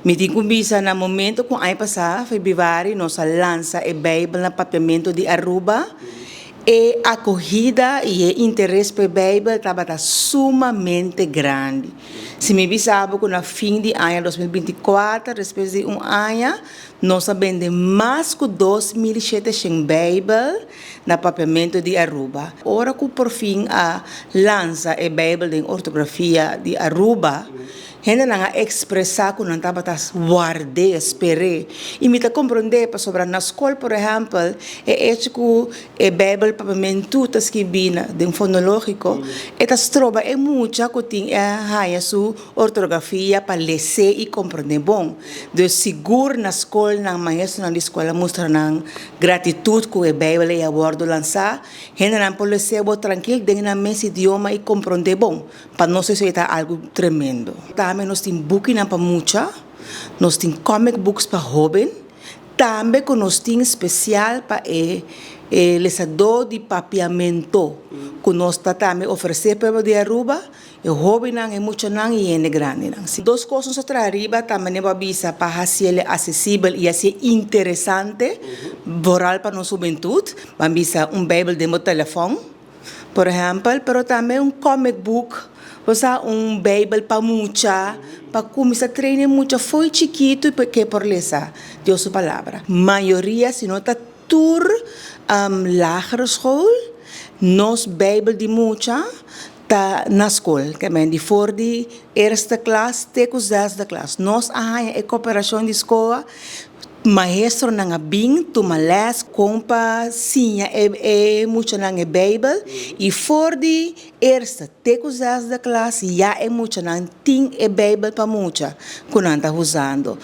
Me dicumbisa na momento kung ay passar, februário, nossa lança e Bíblia no papiamento de Aruba. E a corrida e o interesse pela Bíblia estava sumamente grande. Se me bisava que no fim de ano 2024, depois de ano, nós vendemos mais de 2.700 Bíblias no papiamento de Aruba. Ora que por fim a lança a Bíblia de ortografia de Aruba, gente não expressar que não estava guardar, esperar. E me compreender para sobre na escola, por exemplo, é que a Bíblia papiamento está escrita de um fonológico, e está trova é muita que tem a sua ortografia para ler e compreender bom. De seguro na escola, na maestro na escola mostra na gratitude que a Bíblia é a bordo lançar, gente não pode ser tranquilo dentro do mesmo idioma e compreender bom, para não ser algo tremendo. Também nós temos book para muita, nós temos comic books para jovem, também nós temos especial para lesador de papiamento, que nós também oferecer para de Aruba, e jovem não é muito não e é grande não. Duas coisas para arriba também é para ser acessível e ser interessante, moral para nossa juventude, vamos Bíblia de meu telefone, por exemplo, mas também comic book. Usa Bíblia para muita, para começar a treinar muito, foi chiquito porque por lesa Deus sua palavra. Maioria, se não está tur lagere school, nos Bíblia de muita, tá na escola, que é de voor de eerste klas, teco zesde klas. Nós a cooperação de escola, maestro nang abing tumalas kompa sinya muito nang Bíblia e for de eerste tecos da classe já é muito nang ting Bíblia para muita kunanta usando